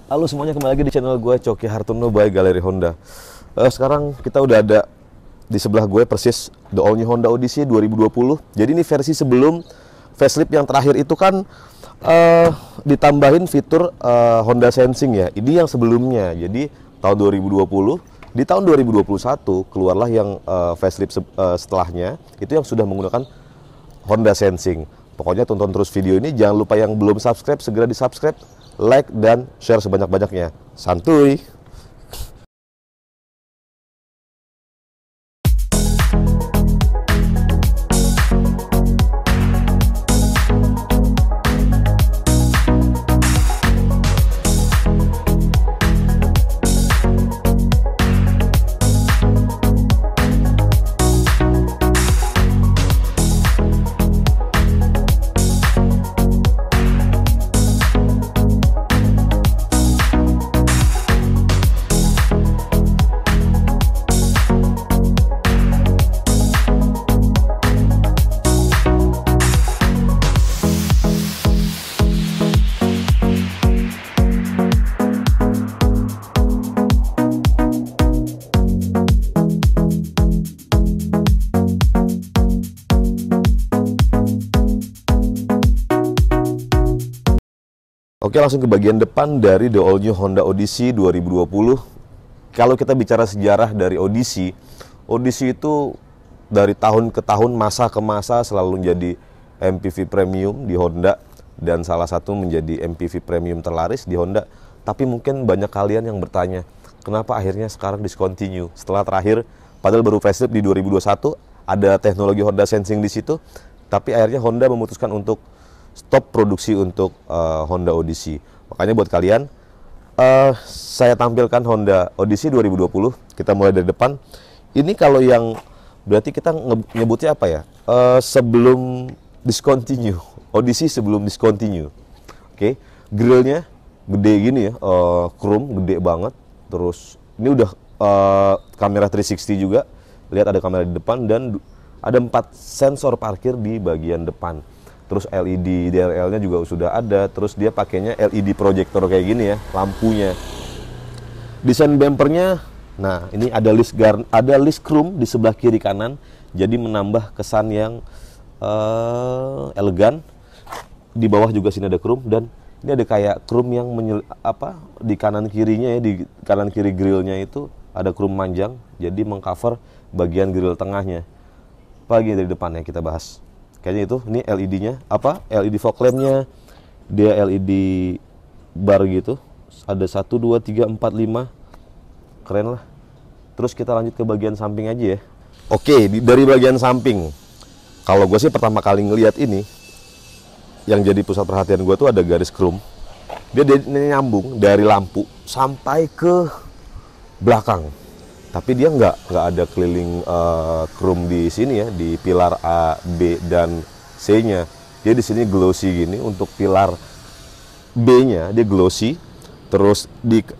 Halo semuanya, kembali lagi di channel gue Coki Hartono by Galeri Honda. Sekarang kita udah ada di sebelah gue persis the all new Honda Odyssey 2020. Jadi ini versi sebelum facelift yang terakhir itu kan ditambahin fitur Honda Sensing ya. Ini yang sebelumnya. Jadi tahun 2020, di tahun 2021 keluarlah yang facelift setelahnya itu yang sudah menggunakan Honda Sensing. Pokoknya tonton terus video ini, jangan lupa yang belum subscribe segera di subscribe, like dan share sebanyak-banyaknya. Santuy. Oke, langsung ke bagian depan dari the all new Honda Odyssey 2020. Kalau kita bicara sejarah dari Odyssey, Odyssey itu dari tahun ke tahun, masa ke masa selalu menjadi MPV premium di Honda dan salah satu menjadi MPV premium terlaris di Honda. Tapi mungkin banyak kalian yang bertanya, kenapa akhirnya sekarang discontinue? Setelah terakhir, padahal baru facelift di 2021, ada teknologi Honda Sensing di situ, tapi akhirnya Honda memutuskan untuk stop produksi untuk Honda Odyssey. Makanya buat kalian, saya tampilkan Honda Odyssey 2020. Kita mulai dari depan. Ini kalau yang berarti kita nyebutnya apa ya? Sebelum discontinue, Odyssey sebelum discontinue. Oke, grillnya gede gini ya, chrome gede banget. Terus ini udah kamera 360 juga. Lihat ada kamera di depan dan ada 4 sensor parkir di bagian depan. Terus LED DRL-nya juga sudah ada. Terus dia pakainya LED proyektor kayak gini ya, lampunya. Desain bumpernya, nah ini ada list chrome di sebelah kiri kanan, jadi menambah kesan yang elegan. Di bawah juga sini ada chrome dan ini ada kayak chrome yang di kanan kirinya ya, di kanan kiri grillnya itu ada chrome manjang, jadi mengcover bagian grill tengahnya. Bagian dari depannya kita bahas. Kayaknya itu, ini LED-nya, LED fog lamp-nya, dia LED bar gitu, ada 1, 2, 3, 4, 5, keren lah. Terus kita lanjut ke bagian samping aja ya. Oke, dari bagian samping, kalau gue sih pertama kali ngelihat ini, yang jadi pusat perhatian gue tuh ada garis chrome, dia nyambung dari lampu sampai ke belakang. Tapi dia nggak ada keliling chrome di sini ya, di pilar A, B, dan C-nya. Dia di sini glossy gini, untuk pilar B-nya dia glossy. Terus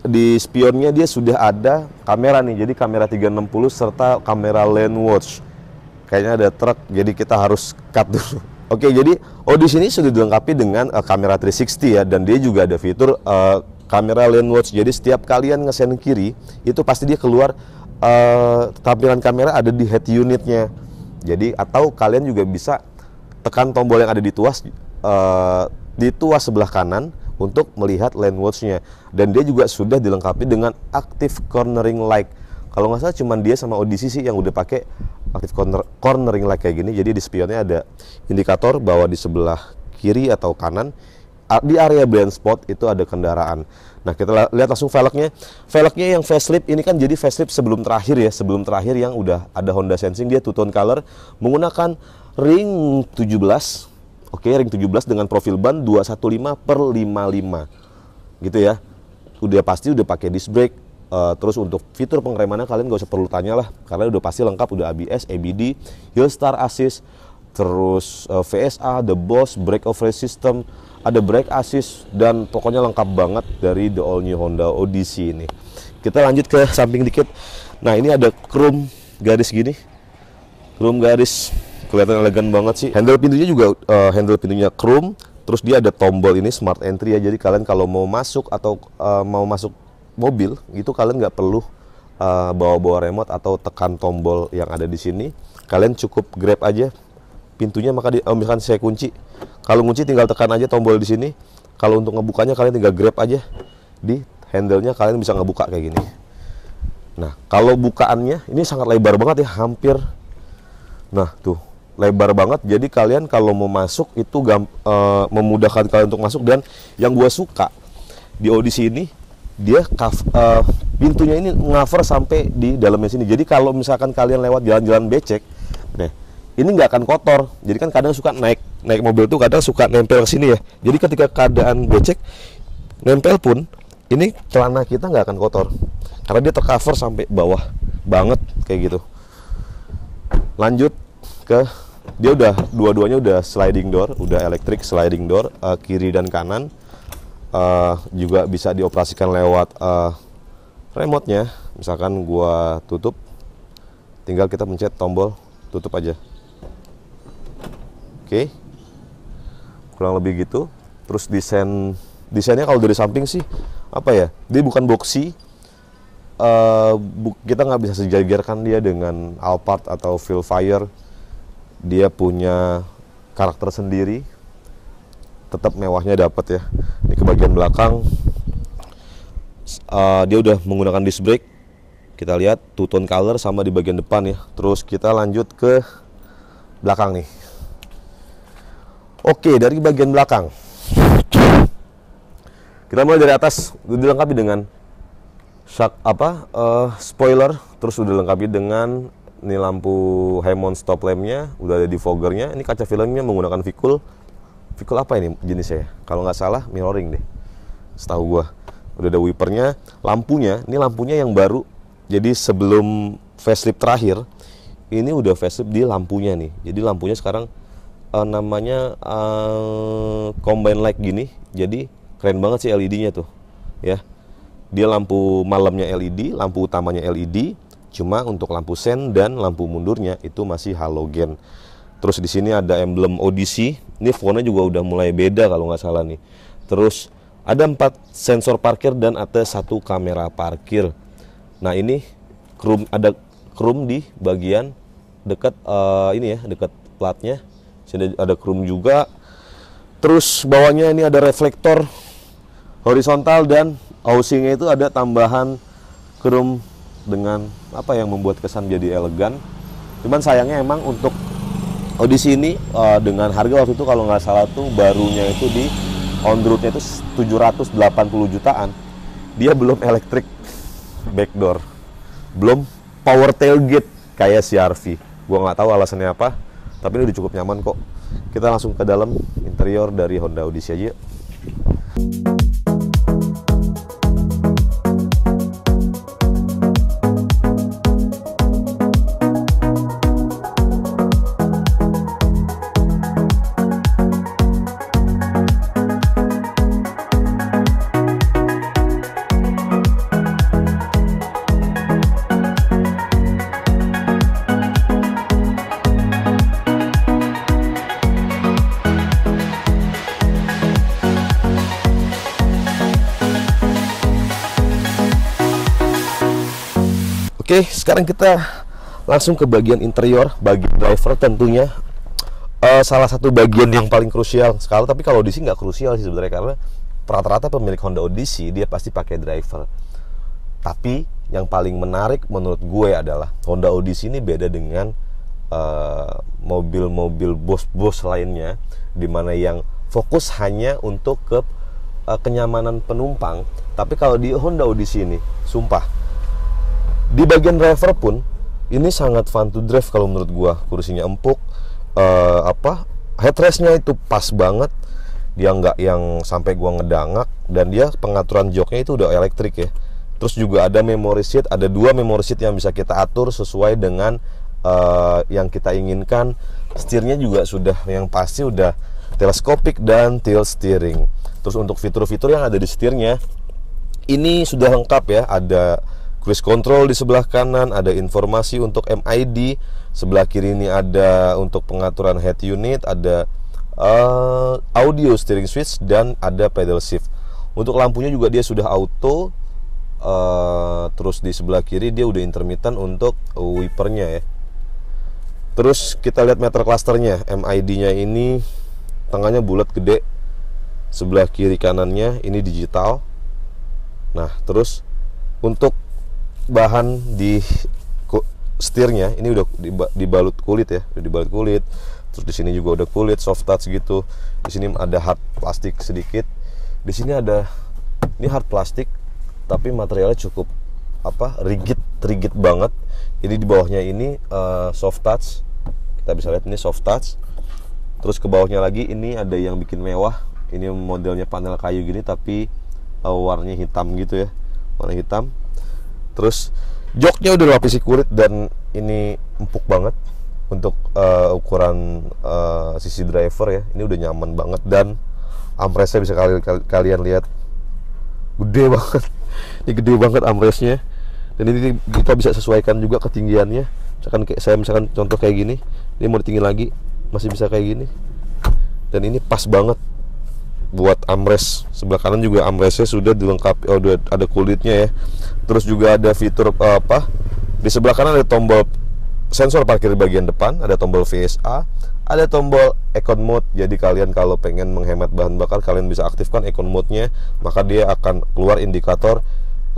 di spionnya dia sudah ada kamera nih, jadi kamera 360 serta kamera lane watch. Kayaknya ada truk, jadi kita harus cut dulu. Oke, jadi di sini sudah dilengkapi dengan kamera 360 ya, dan dia juga ada fitur kamera lane watch. Jadi setiap kalian ngesen kiri, itu pasti dia keluar tampilan kamera ada di head unitnya. Jadi atau kalian juga bisa tekan tombol yang ada di tuas sebelah kanan untuk melihat lane watch-nya. Dan dia juga sudah dilengkapi dengan active cornering light. Kalau nggak salah cuman dia sama Odyssey sih yang udah pakai active cornering light kayak gini. Jadi di spionnya ada indikator bahwa di sebelah kiri atau kanan di area blind spot itu ada kendaraan. Nah, kita lihat langsung velgnya. Velgnya yang facelift ini kan jadi facelift sebelum terakhir ya, sebelum terakhir yang udah ada Honda Sensing, dia two tone color menggunakan ring 17. Oke, ring 17 dengan profil ban 215/55. Gitu ya. Udah pasti udah pakai disc brake. Terus untuk fitur pengeremannya kalian gak usah perlu tanya lah, karena udah pasti lengkap, udah ABS, ABD, Hill Start Assist, terus VSA, The Boss, Brake Offset System, ada brake assist, dan pokoknya lengkap banget dari the all new Honda Odyssey ini. Kita lanjut ke samping dikit. Nah, ini ada chrome garis gini, chrome garis, kelihatan elegan banget sih. Handle pintunya juga handle pintunya chrome, Terus dia ada tombol ini smart entry ya, jadi kalian kalau mau masuk atau mau masuk mobil itu kalian nggak perlu bawa-bawa remote atau tekan tombol yang ada di sini. Kalian cukup grab aja pintunya, maka misalkan saya kunci, kalau kunci tinggal tekan aja tombol di sini. Kalau untuk ngebukanya kalian tinggal grab aja di handle-nya, kalian bisa ngebuka kayak gini. Nah, kalau bukaannya ini sangat lebar banget ya, hampir, nah tuh lebar banget. Jadi kalian kalau mau masuk itu memudahkan kalian untuk masuk. Dan yang gue suka di Odyssey ini, dia pintunya ini ngover sampai di dalamnya sini. Jadi kalau misalkan kalian lewat jalan-jalan becek, nah ini nggak akan kotor. Jadi kan kadang suka naik mobil tuh kadang suka nempel ke sini ya. Jadi ketika keadaan becek nempel pun, ini celana kita nggak akan kotor karena dia tercover sampai bawah banget kayak gitu. Lanjut ke dia udah dua-duanya udah sliding door, udah electric sliding door, kiri dan kanan. Juga bisa dioperasikan lewat remote-nya. Misalkan gua tutup, tinggal kita pencet tombol tutup aja. Oke, kurang lebih gitu. Terus desainnya kalau dari samping sih apa ya, dia bukan boxy. Kita nggak bisa sejajarkan dia dengan Alphard atau Vellfire. Dia punya karakter sendiri, tetap mewahnya dapat ya. Ini ke bagian belakang, dia udah menggunakan disc brake. Kita lihat two tone color sama di bagian depan ya. Terus kita lanjut ke belakang nih. Oke, dari bagian belakang kita mulai dari atas. Udah dilengkapi dengan spoiler, terus udah dilengkapi dengan ini lampu Hemon stop lampnya, udah ada defoggernya. Ini kaca filmnya menggunakan Vicul apa ini jenisnya ya? Kalau nggak salah mirroring deh, setahu gua. Udah ada wipernya, lampunya. Ini lampunya yang baru. Jadi sebelum facelift terakhir, ini udah facelift di lampunya nih. Jadi lampunya sekarang namanya combine light gini. Jadi keren banget sih LED-nya tuh, ya. Dia lampu malamnya LED, lampu utamanya LED. Cuma untuk lampu sen dan lampu mundurnya itu masih halogen. Terus di sini ada emblem Odyssey. Ini fontnya juga udah mulai beda kalau nggak salah nih. Terus ada 4 sensor parkir dan ada 1 kamera parkir. Nah ini ada chrome di bagian dekat ini ya, dekat platnya. Sini ada chrome juga. Terus bawahnya ini ada reflektor horizontal dan housingnya itu ada tambahan chrome dengan apa yang membuat kesan jadi elegan. Cuman sayangnya emang untuk Odyssey ini dengan harga waktu itu kalau nggak salah tuh barunya itu di on roadnya itu 780 jutaan. Dia belum electric backdoor, belum power tailgate kayak CR-V. Gua nggak tahu alasannya apa, tapi ini udah cukup nyaman kok. Kita langsung ke dalam interior dari Honda Odyssey aja. Oke, sekarang kita langsung ke bagian interior, bagian driver tentunya. Salah satu bagian yang paling krusial sekali, tapi kalau Odyssey nggak krusial sih sebenarnya, karena rata-rata pemilik Honda Odyssey dia pasti pakai driver. Tapi yang paling menarik menurut gue adalah Honda Odyssey ini beda dengan mobil-mobil bos-bos lainnya, dimana yang fokus hanya untuk ke kenyamanan penumpang. Tapi kalau di Honda Odyssey ini, sumpah, di bagian driver pun ini sangat fun to drive kalau menurut gua. Kursinya empuk, headrestnya itu pas banget. Dia nggak yang sampai gua ngedangak, dan dia pengaturan joknya itu udah elektrik ya. Terus juga ada memory seat, ada 2 memory seat yang bisa kita atur sesuai dengan yang kita inginkan. Setirnya juga sudah yang pasti udah teleskopik dan tilt steering. Terus untuk fitur-fitur yang ada di setirnya ini sudah lengkap ya. Ada cruise control di sebelah kanan, ada informasi untuk MID. Sebelah kiri ini ada untuk pengaturan head unit, ada audio steering switch, dan ada pedal shift. Untuk lampunya juga dia sudah auto. Terus di sebelah kiri dia udah intermittent untuk wipernya ya. Terus kita lihat meter clusternya, MID-nya ini tengahnya bulat gede, sebelah kiri kanannya ini digital. Nah, terus untuk bahan di setirnya ini udah dibalut kulit ya, udah dibalut kulit. Terus di sini juga udah kulit soft touch gitu. Di sini ada hard plastik sedikit. Di sini ada, ini hard plastik tapi materialnya cukup rigid banget. Jadi di bawahnya ini soft touch. Kita bisa lihat ini soft touch. Terus ke bawahnya lagi ini ada yang bikin mewah. Ini modelnya panel kayu gini tapi warnanya hitam gitu ya, warna hitam. Terus joknya udah lapisi kulit dan ini empuk banget untuk ukuran sisi driver ya. Ini udah nyaman banget dan armrestnya bisa kalian lihat gede banget. Ini gede banget armrestnya, dan ini kita bisa sesuaikan juga ketinggiannya. Misalkan contoh kayak gini, ini mau ditinggi lagi masih bisa kayak gini, dan ini pas banget buat armrest. Sebelah kanan juga armrestnya sudah dilengkapi, udah ada kulitnya ya. Terus juga ada fitur di sebelah kanan ada tombol sensor parkir di bagian depan, ada tombol VSA, ada tombol Econ Mode. Jadi kalian kalau pengen menghemat bahan bakar, kalian bisa aktifkan Econ Mode-nya, maka dia akan keluar indikator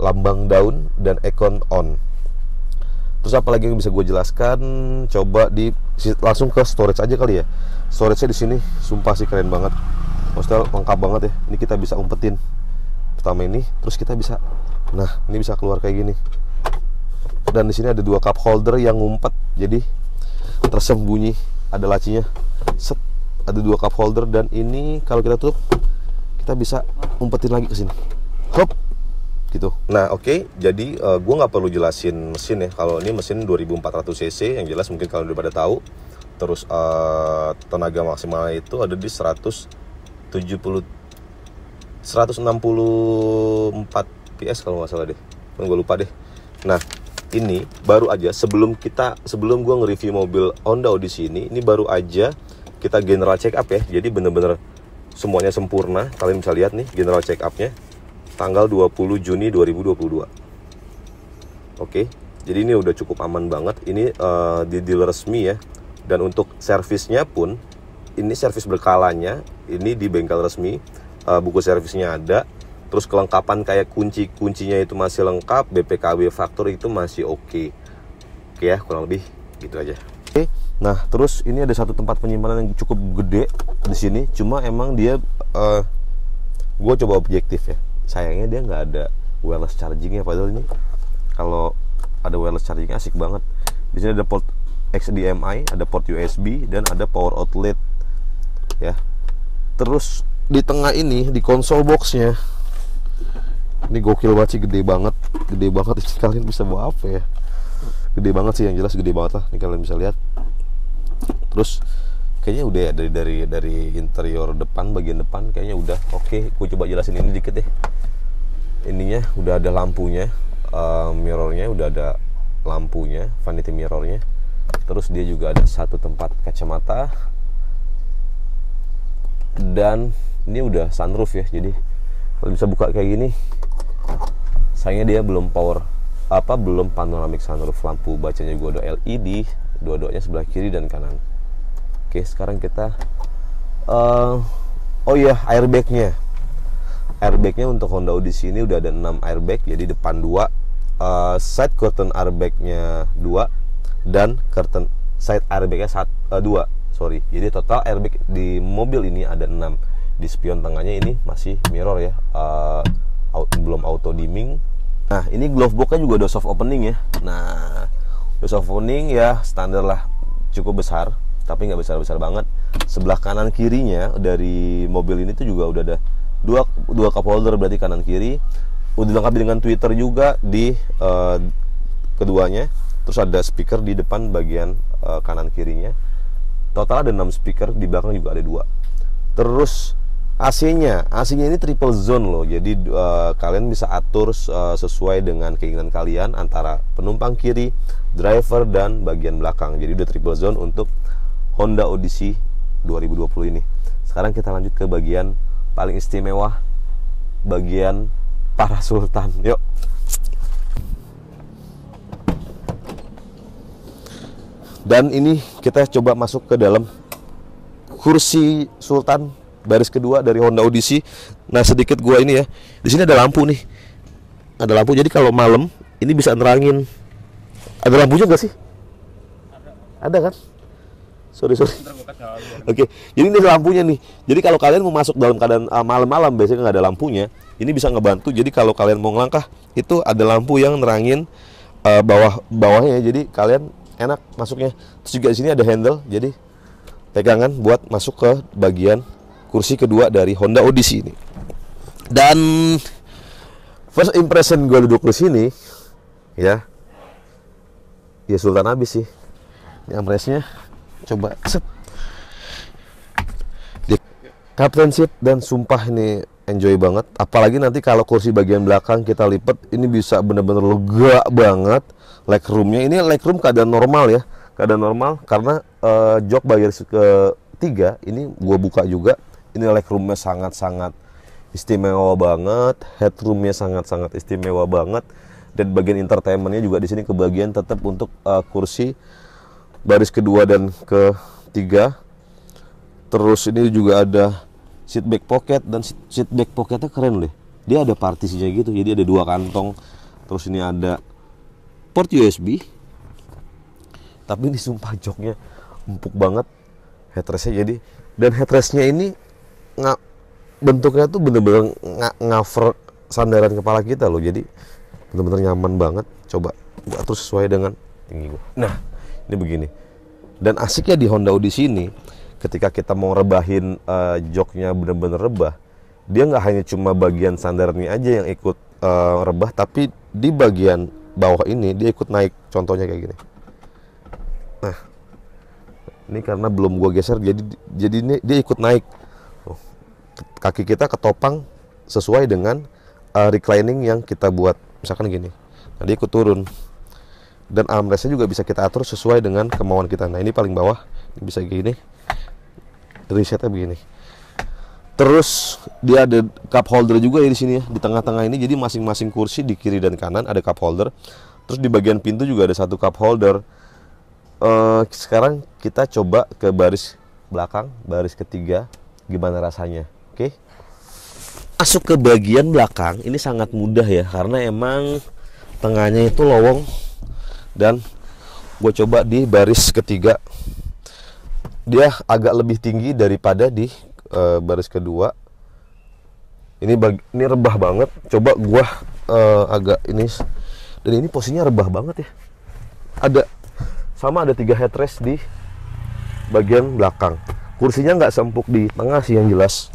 lambang daun dan Econ On. Terus apa lagi yang bisa gue jelaskan? Coba langsung ke storage aja kali ya. Storage-nya di sini sumpah sih keren banget. Maksudnya lengkap banget ya. Ini kita bisa umpetin pertama ini, terus kita bisa, nah ini bisa keluar kayak gini. Dan di sini ada 2 cup holder yang ngumpet, jadi tersembunyi, ada lacinya. Set, ada 2 cup holder, dan ini kalau kita tutup, kita bisa umpetin lagi ke sini. Hop, gitu. Nah, oke. Jadi gue nggak perlu jelasin mesin ya. Kalau ini mesin 2400 cc, yang jelas mungkin kalau udah pada tahu. Terus tenaga maksimalnya itu ada di 164 PS kalau nggak salah deh, gue lupa deh. Nah, ini baru aja sebelum gue nge-review mobil Honda Odyssey ini baru aja kita general check up ya. Jadi bener-bener semuanya sempurna. Kalian bisa lihat nih general check up-nya tanggal 20 Juni 2022. Oke, jadi ini udah cukup aman banget. Ini di dealer resmi ya. Dan untuk servisnya pun ini servis berkalanya, ini di bengkel resmi, buku servisnya ada. Terus kelengkapan kayak kuncinya itu masih lengkap, BPKB faktur itu masih oke ya, kurang lebih gitu aja. Oke, nah terus ini ada satu tempat penyimpanan yang cukup gede di sini. Cuma emang dia, gue coba objektif ya, sayangnya dia nggak ada wireless chargingnya. Padahal ini kalau ada wireless chargingnya asik banget. Di sini ada port HDMI, ada port USB, dan ada power outlet ya. Terus di tengah ini, di konsol boxnya, ini gokil banget sih, gede banget ini. Kalian bisa bawa apa ya, gede banget sih, yang jelas gede banget lah. Ini kalian bisa lihat. Terus kayaknya udah ya dari interior depan, bagian depan kayaknya udah oke. Gue coba jelasin ini dikit deh. Ininya udah ada lampunya, mirrornya udah ada lampunya, vanity mirrornya. Terus dia juga ada satu tempat kacamata, dan ini udah sunroof ya. Jadi kalau bisa buka kayak gini. Sayangnya dia belum belum panoramic sunroof. Lampu bacanya juga udah LED, dua-duanya sebelah kiri dan kanan. Oke, sekarang kita airbagnya untuk Honda Odyssey ini udah ada 6 airbag. Jadi depan 2, side curtain airbagnya 2, dan curtain side airbagnya 2. Sorry, jadi total airbag di mobil ini ada 6. Di spion tengahnya ini masih mirror ya, belum auto dimming. Nah, ini glove box-nya juga udah soft opening ya. Nah, udah soft opening ya, standar lah, cukup besar, tapi nggak besar-besar banget. Sebelah kanan kirinya dari mobil ini tuh juga udah ada dua cup holder, berarti kanan kiri. Udah dilengkapi dengan tweeter juga di keduanya. Terus ada speaker di depan bagian kanan kirinya. Total ada 6 speaker, di belakang juga ada 2. Terus AC-nya ini triple zone loh. Jadi kalian bisa atur sesuai dengan keinginan kalian antara penumpang kiri, driver, dan bagian belakang. Jadi udah triple zone untuk Honda Odyssey 2020 ini. Sekarang kita lanjut ke bagian paling istimewa, bagian para sultan. Yuk. Dan ini kita coba masuk ke dalam kursi sultan baris kedua dari Honda Odyssey. Nah, sedikit gua ini ya. Di sini ada lampu nih. Ada lampu, jadi kalau malam ini bisa nerangin. Ada lampunya nggak sih? Ada kan? Sorry. Oke, jadi ini lampunya nih. Jadi kalau kalian mau masuk dalam keadaan malam-malam biasanya nggak ada lampunya, ini bisa ngebantu. Jadi kalau kalian mau ngelangkah, itu ada lampu yang nerangin bawahnya. Jadi kalian enak masuknya. Terus juga di sini ada handle, jadi pegangan buat masuk ke bagian kursi kedua dari Honda Odyssey ini. Dan first impression gue duduk di sini, ya sultan habis sih. Ini armrestnya, coba set. Di captain seat, dan sumpah ini enjoy banget. Apalagi nanti kalau kursi bagian belakang kita lipat, ini bisa bener-bener lega banget. Legroomnya ini legroom keadaan normal ya, keadaan normal karena jok bagian ketiga ini gua buka juga. Ini legroomnya sangat-sangat istimewa banget, headroomnya sangat-sangat istimewa banget, dan bagian entertainmentnya juga di sini kebagian tetap untuk kursi baris kedua dan ketiga. Terus ini juga ada seat back pocket, dan seat back pocketnya keren deh. Dia ada partisinya gitu, jadi ada 2 kantong. Terus ini ada port USB. Tapi ini sumpah joknya empuk banget, headrestnya jadi. Dan headrestnya ini bentuknya tuh bener-bener cover sandaran kepala kita loh, jadi bener-bener nyaman banget. Coba gua atur sesuai dengan tinggi gua. Nah, ini begini. Dan asiknya di Honda Odyssey ini, ketika kita mau rebahin joknya bener-bener rebah, dia nggak hanya cuma bagian sandarannya aja yang ikut rebah, tapi di bagian bawah ini dia ikut naik. Contohnya kayak gini. Nah, ini karena belum gua geser, jadi ini dia ikut naik. Kaki kita ketopang sesuai dengan reclining yang kita buat, misalkan gini. Nah, dia ikut turun. Dan armrestnya juga bisa kita atur sesuai dengan kemauan kita. Nah, ini paling bawah, ini bisa gini. Resetnya begini. Terus dia ada cup holder juga ya di sini ya, di tengah-tengah ini. Jadi masing-masing kursi di kiri dan kanan ada cup holder. Terus di bagian pintu juga ada 1 cup holder. Sekarang kita coba ke baris belakang, baris ketiga, gimana rasanya? Oke. Masuk ke bagian belakang ini sangat mudah ya, karena emang tengahnya itu lowong. Dan gue coba di baris ketiga, dia agak lebih tinggi daripada di baris kedua. Ini rebah banget. Coba gue agak ini, dan ini posisinya rebah banget ya. Ada 3 headrest di bagian belakang. Kursinya nggak sempuk di tengah sih yang jelas,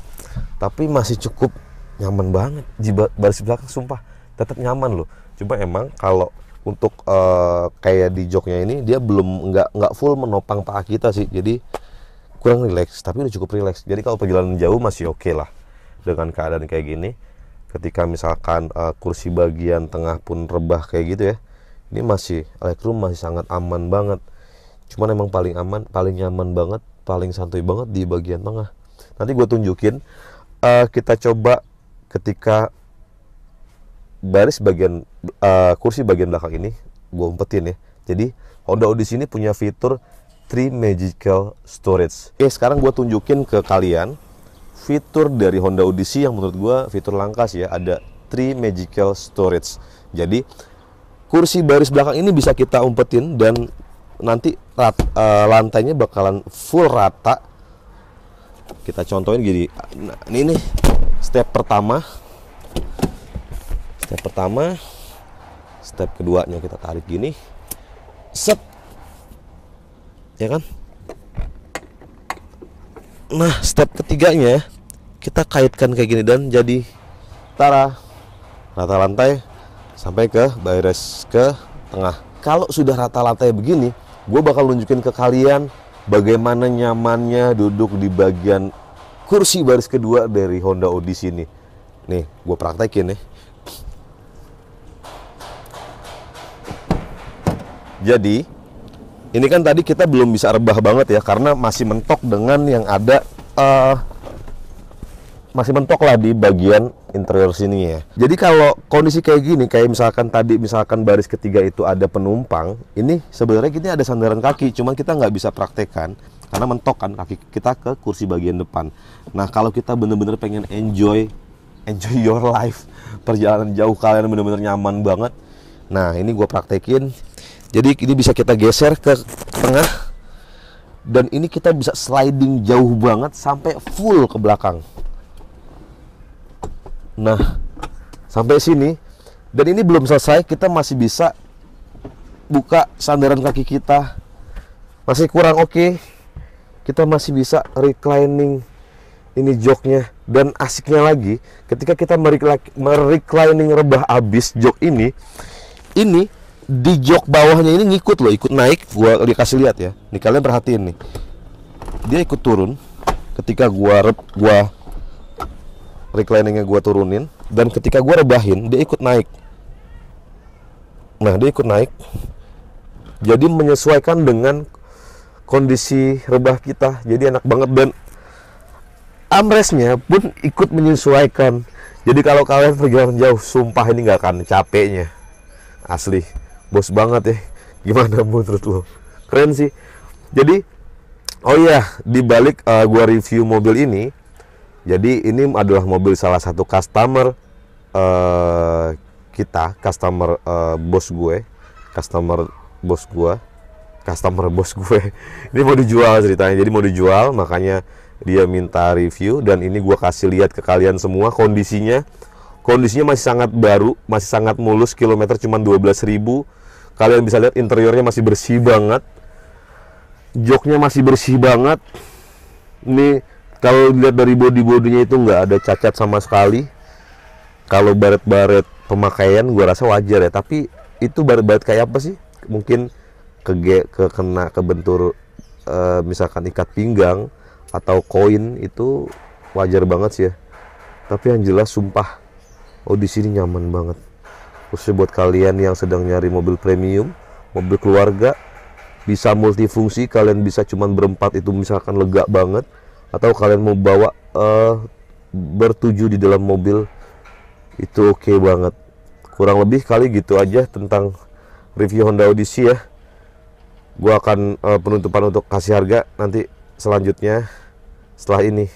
tapi masih cukup nyaman banget di baris belakang. Sumpah tetap nyaman loh. Cuma emang kalau untuk kayak di joknya ini, dia belum nggak full menopang paha kita sih, jadi kurang rileks. Tapi udah cukup rileks. Jadi kalau perjalanan jauh masih oke lah dengan keadaan kayak gini. Ketika misalkan kursi bagian tengah pun rebah kayak gitu ya, ini masih legroom masih sangat aman banget. Cuman emang paling aman, paling nyaman banget, paling santuy banget di bagian tengah. Nanti gue tunjukin. Kita coba ketika baris bagian kursi bagian belakang ini gue umpetin ya. Jadi Honda Odyssey ini punya fitur 3 magical storage. Sekarang gue tunjukin ke kalian fitur dari Honda Odyssey yang menurut gue fitur langka sih ya. Ada 3 magical storage. Jadi kursi baris belakang ini bisa kita umpetin, dan nanti lantainya bakalan full rata. Kita contohin gini. Nah, ini nih step pertama. Step keduanya kita tarik gini. Set. Ya kan? Nah, step ketiganya kita kaitkan kayak gini, dan jadi rata lantai sampai ke baris ke tengah. Kalau sudah rata lantai begini, gue bakal nunjukin ke kalian bagaimana nyamannya duduk di bagian kursi baris kedua dari Honda Odyssey ini. Nih, gue praktekin nih. Jadi, ini kan tadi kita belum bisa rebah banget ya, karena masih mentok dengan yang ada masih mentok lah di bagian interior sini ya. Jadi kalau kondisi kayak gini, kayak misalkan tadi, misalkan baris ketiga itu ada penumpang, ini sebenarnya kita ada sandaran kaki, cuman kita nggak bisa praktekkan karena mentok kan kaki kita ke kursi bagian depan. Nah kalau kita bener-bener pengen enjoy your life, perjalanan jauh kalian bener-bener nyaman banget. Nah ini gue praktekin. Jadi ini bisa kita geser ke tengah, dan ini kita bisa sliding jauh banget sampai full ke belakang. Nah, sampai sini. Dan ini belum selesai, kita masih bisa buka sandaran kaki kita. Masih kurang oke. Kita masih bisa reclining ini joknya. Dan asiknya lagi, ketika kita mereclining rebah abis jok ini di jok bawahnya ini ngikut loh, ikut naik. Gua dikasih lihat ya. Nih kalian perhatiin nih. Dia ikut turun ketika gua recliningnya gua turunin, dan ketika gua rebahin dia ikut naik. Nah dia ikut naik, jadi menyesuaikan dengan kondisi rebah kita, jadi enak banget. Dan armrestnya pun ikut menyesuaikan. Jadi kalau kalian perjalanan jauh, sumpah ini nggak akan capeknya, asli bos banget ya. Gimana menurut lo? Keren sih. Jadi oh iya, dibalik gua review mobil ini, jadi ini adalah mobil salah satu customer kita, customer bos gue, customer bos gue. Ini mau dijual ceritanya, jadi mau dijual, makanya dia minta review, dan ini gue kasih lihat ke kalian semua kondisinya. Kondisinya masih sangat baru, masih sangat mulus, kilometer cuma 12.000. Kalian bisa lihat interiornya masih bersih banget, joknya masih bersih banget. Ini kalau dilihat dari bodinya itu nggak ada cacat sama sekali. Kalau baret-baret pemakaian gue rasa wajar ya, tapi itu baret-baret kayak apa sih? Mungkin kena kebentur misalkan ikat pinggang atau koin, itu wajar banget sih ya. Tapi yang jelas sumpah, di sini nyaman banget. Khususnya buat kalian yang sedang nyari mobil premium, mobil keluarga, bisa multifungsi, kalian bisa cuman berempat itu misalkan lega banget. Atau kalian mau bawa bertujuh di dalam mobil, itu oke banget. Kurang lebih kali gitu aja tentang review Honda Odyssey ya. Gua akan penutupan untuk kasih harga nanti selanjutnya setelah ini.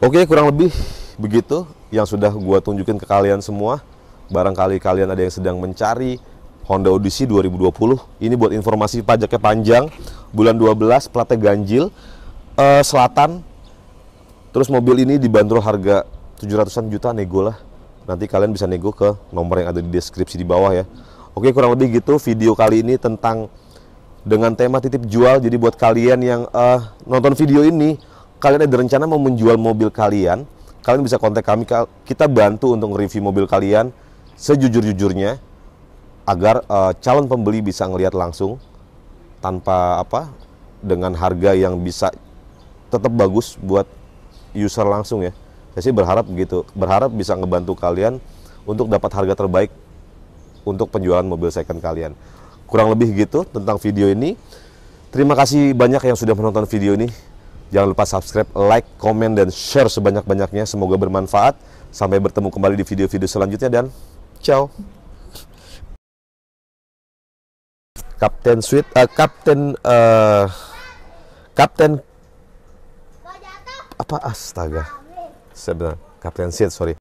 Oke, kurang lebih begitu yang sudah gua tunjukin ke kalian semua. Barangkali kalian ada yang sedang mencari Honda Odyssey 2020. Ini buat informasi, pajaknya panjang, bulan 12, platnya ganjil, selatan. Terus mobil ini dibanderol harga 700-an juta, nego lah. Nanti kalian bisa nego ke nomor yang ada di deskripsi di bawah ya. Oke, kurang lebih gitu video kali ini tentang dengan tema titip jual. Jadi buat kalian yang nonton video ini, kalian ada rencana mau menjual mobil kalian, kalian bisa kontak kami, kita bantu untuk review mobil kalian sejujur-jujurnya, agar calon pembeli bisa ngelihat langsung tanpa dengan harga yang bisa tetap bagus buat user langsung ya. Saya sih berharap begitu, berharap bisa ngebantu kalian untuk dapat harga terbaik untuk penjualan mobil second kalian. Kurang lebih gitu tentang video ini. Terima kasih banyak yang sudah menonton video ini. Jangan lupa subscribe, like, komen, dan share sebanyak-banyaknya. Semoga bermanfaat. Sampai bertemu kembali di video-video selanjutnya, dan ciao. Kapten Sweet, Kapten apa, astaga, saya bilang Kapten Sweet, sorry.